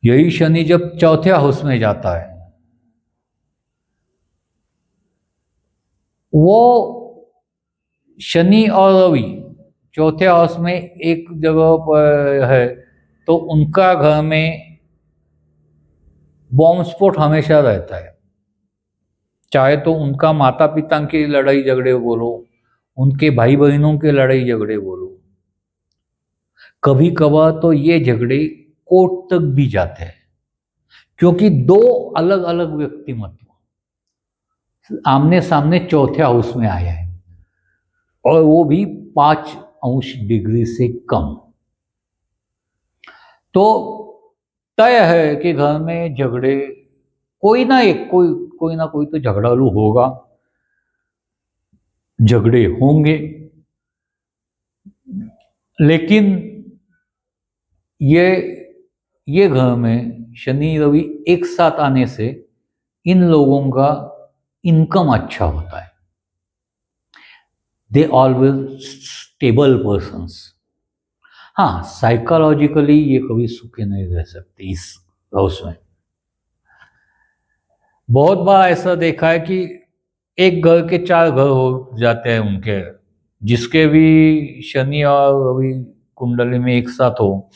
यही शनि जब चौथे हाउस में जाता है, वो शनि और रवि चौथे हाउस में एक जगह पर है, तो उनका घर में बॉम्ब स्फोट हमेशा रहता है। चाहे तो उनका माता पिता की लड़ाई झगड़े बोलो, उनके भाई बहनों के लड़ाई झगड़े बोलो, कभी कभार तो ये झगड़े कोर्ट तक भी जाते हैं, क्योंकि दो अलग अलग व्यक्तिमत्व आमने सामने चौथे हाउस में आया है, और वो भी 5 अंश डिग्री से कम। तो तय है कि घर में झगड़े कोई ना कोई तो झगड़ालू होगा, झगड़े होंगे। लेकिन ये घर में शनि रवि एक साथ आने से इन लोगों का इनकम अच्छा होता है। They always stable persons. हाँ, साइकोलॉजिकली ये कभी सुखी नहीं रह सकते इस हाउस में। बहुत बार ऐसा देखा है कि एक घर के 4 घर हो जाते हैं उनके, जिसके भी शनि और रवि कुंडली में एक साथ हो,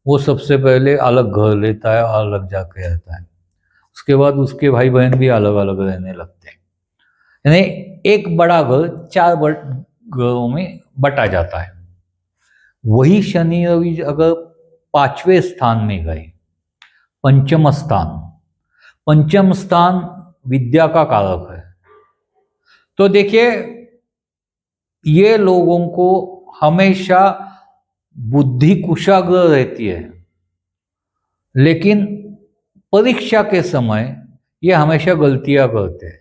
वो सबसे पहले अलग घर लेता है और अलग जाके रहता है। उसके बाद उसके भाई बहन भी अलग अलग रहने लगते हैं, यानी एक बड़ा घर 4 घरों में बटा जाता है। वही शनि रवि अगर 5वें स्थान में गए, पंचम स्थान, पंचम स्थान विद्या का कारक है, तो देखिए ये लोगों को हमेशा बुद्धि कुशाग्र रहती है, लेकिन परीक्षा के समय ये हमेशा गलतियां करते हैं।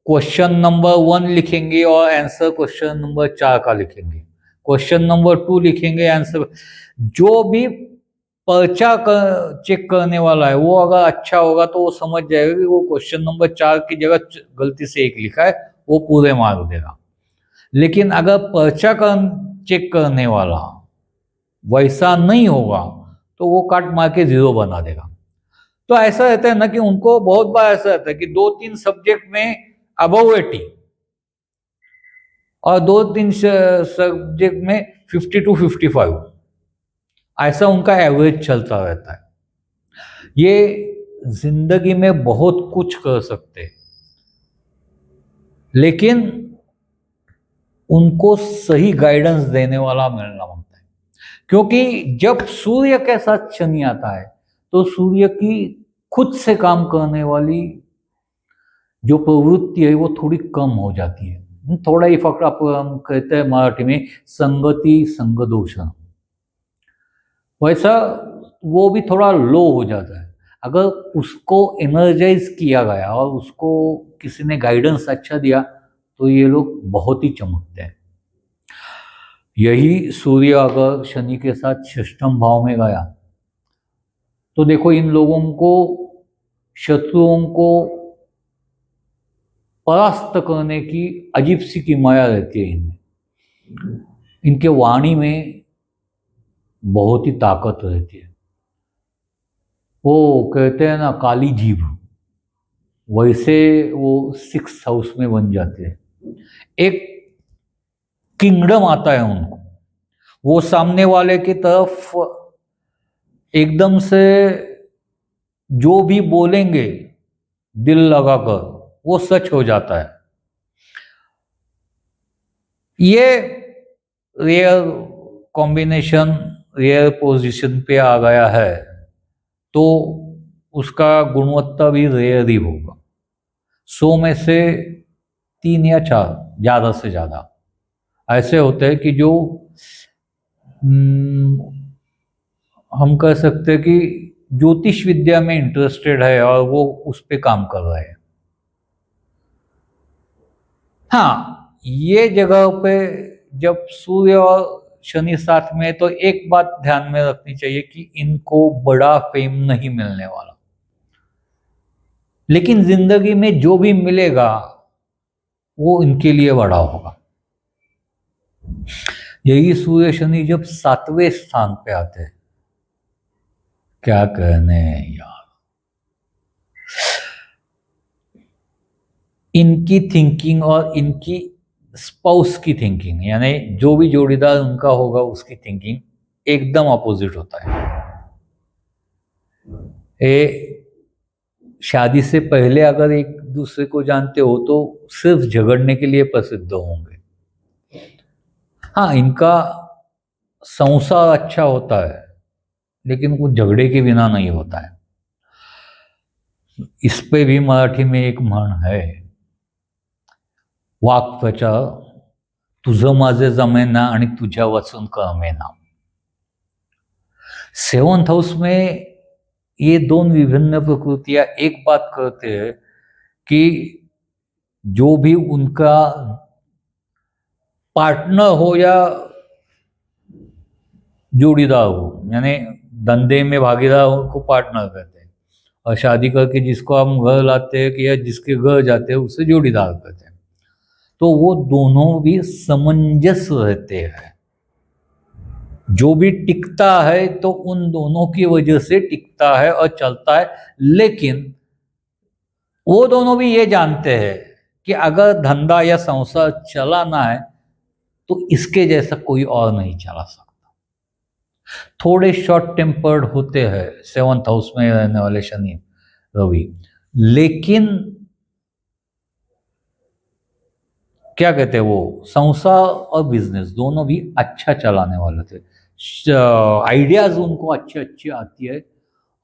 क्वेश्चन नंबर 1 लिखेंगे और आंसर क्वेश्चन नंबर 4 का लिखेंगे, क्वेश्चन नंबर 2 लिखेंगे, आंसर। जो भी पर्चा चेक करने वाला है वो अगर अच्छा होगा तो वो समझ जाएगा कि वो क्वेश्चन नंबर 4 की जगह गलती से 1 लिखा है, वो पूरे मार्क देगा। लेकिन अगर पर्चा चेक करने वाला वैसा नहीं होगा तो वो काट मार के 0 बना देगा। तो ऐसा रहता है ना कि उनको बहुत बार ऐसा रहता है कि 2-3 सब्जेक्ट में अबव 80 और 2-3 सब्जेक्ट में 50 to 55, ऐसा उनका एवरेज चलता रहता है। ये जिंदगी में बहुत कुछ कर सकते हैं, लेकिन उनको सही गाइडेंस देने वाला मिलना मांगता है। क्योंकि जब सूर्य के साथ शनि आता है तो सूर्य की खुद से काम करने वाली जो प्रवृत्ति है वो थोड़ी कम हो जाती है। थोड़ा ही फर्क आप हम कहते हैं मराठी में संगति संगदोषण, वैसा वो भी थोड़ा लो हो जाता है। अगर उसको एनर्जाइज किया गया और उसको किसी ने गाइडेंस अच्छा दिया तो ये लोग बहुत ही चमकते हैं। यही सूर्य अगर शनि के साथ 6ठम भाव में गया तो देखो इन लोगों को, शत्रुओं को परास्त करने की अजीब सी की माया रहती है इनमें। इनके वाणी में बहुत ही ताकत रहती है। वो कहते हैं ना काली जीभ, वैसे वो 6th हाउस में बन जाते हैं। एक किंगडम आता है उनको, वो सामने वाले की तरफ एकदम से जो भी बोलेंगे दिल लगाकर वो सच हो जाता है। ये रेयर कॉम्बिनेशन, रेयर पोजीशन पे आ गया है तो उसका गुणवत्ता भी रेयर ही होगा। 100 में से 3 या 4 ज़्यादा से ज़्यादा ऐसे होते हैं कि जो हम कह सकते हैं कि ज्योतिष विद्या में इंटरेस्टेड है और वो उस पर काम कर रहे हैं। हाँ, ये जगह पे जब सूर्य और शनि साथ में, तो एक बात ध्यान में रखनी चाहिए कि इनको बड़ा फेम नहीं मिलने वाला, लेकिन जिंदगी में जो भी मिलेगा वो इनके लिए बड़ा होगा। यही सूर्य शनि जब 7वें स्थान पे आते हैं क्या कहने यार, इनकी थिंकिंग और इनकी स्पाउस की थिंकिंग, यानी जो भी जोड़ीदार उनका होगा उसकी थिंकिंग एकदम अपोजिट होता है। ये शादी से पहले अगर एक दूसरे को जानते हो तो सिर्फ झगड़ने के लिए प्रसिद्ध होंगे। हाँ, इनका संसार अच्छा होता है लेकिन कुछ झगड़े के बिना नहीं होता है। इस पे भी मराठी में एक म्हण है, वाक्प्रचार, तुझं माझे जमेना आणि तुझ्या वाचून कळमेना। सेवंथ हाउस में ये दोन विभिन्न प्रकृतियां एक बात करते हैं कि जो भी उनका पार्टनर हो या जोड़ीदार हो, यानी धंधे में भागीदार को पार्टनर कहते हैं, और शादी करके जिसको हम घर लाते हैं कि या जिसके घर जाते हैं उसे जोड़ीदार कहते हैं। तो वो दोनों भी समंजस रहते हैं। जो भी टिकता है तो उन दोनों की वजह से टिकता है और चलता है, लेकिन वो दोनों भी ये जानते हैं कि अगर धंधा या संसार चलाना है तो इसके जैसा कोई और नहीं चला सकता। थोड़े शॉर्ट टेम्पर्ड होते हैं सेवंथ हाउस में रहने वाले शनि रवि, लेकिन क्या कहते हैं वो संसार और बिजनेस दोनों भी अच्छा चलाने वाले थे। आइडियाज उनको अच्छे अच्छे आती है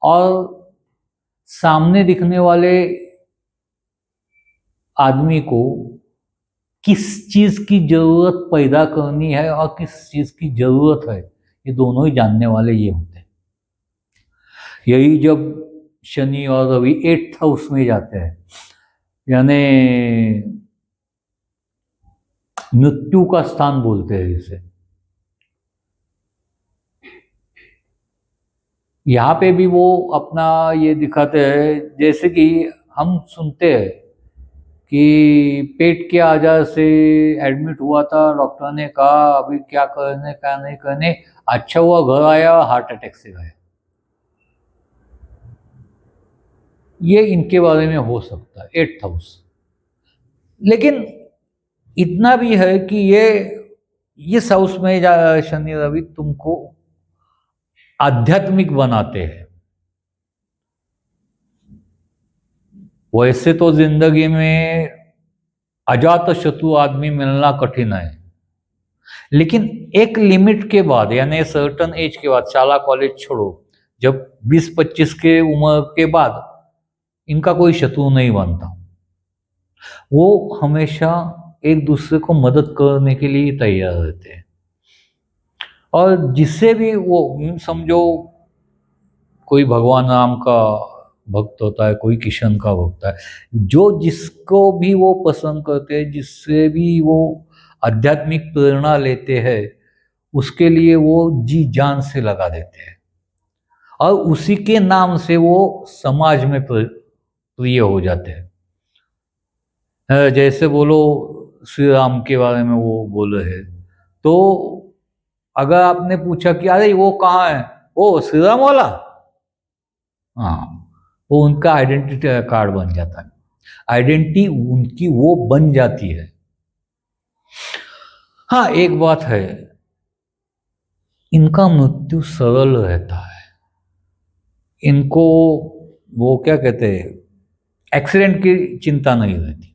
और सामने दिखने वाले आदमी को किस चीज की जरूरत पैदा करनी है और किस चीज की जरूरत है, ये दोनों ही जानने वाले ये होते हैं। यही जब शनि और रवि 8th हाउस में जाते हैं, यानी मृत्यु का स्थान बोलते हैं इसे, यहाँ पे भी वो अपना ये दिखाते हैं। जैसे कि हम सुनते हैं कि पेट के आजार से एडमिट हुआ था, डॉक्टर ने कहा अभी क्या करने क्या नहीं करने, अच्छा हुआ घर आया हार्ट अटैक से गया। ये इनके बारे में हो सकता है 8th हाउस। लेकिन इतना भी है कि ये हाउस में शनि रवि तुमको आध्यात्मिक बनाते हैं। वैसे तो जिंदगी में अजात शत्रु आदमी मिलना कठिन है, लेकिन एक लिमिट के बाद, यानी सर्टन एज के बाद, शाला कॉलेज छोड़ो, जब 20-25 के उम्र के बाद इनका कोई शत्रु नहीं बनता। वो हमेशा एक दूसरे को मदद करने के लिए तैयार रहते हैं। और जिससे भी वो समझो कोई भगवान राम का भक्त होता है, कोई किशन का भक्त है, जो जिसको भी वो पसंद करते हैं, जिससे भी वो आध्यात्मिक प्रेरणा लेते हैं, उसके लिए वो जी जान से लगा देते हैं और उसी के नाम से वो समाज में प्रिय हो जाते हैं। जैसे बोलो श्री राम के बारे में वो बोले हैं, तो अगर आपने पूछा कि अरे वो कहाँ है, वो श्री राम वाला, हाँ, वो उनका आइडेंटिटी कार्ड बन जाता है, आइडेंटिटी उनकी वो बन जाती है। हाँ, एक बात है, इनका मृत्यु सरल रहता है। इनको वो क्या कहते हैं, एक्सीडेंट की चिंता नहीं रहती।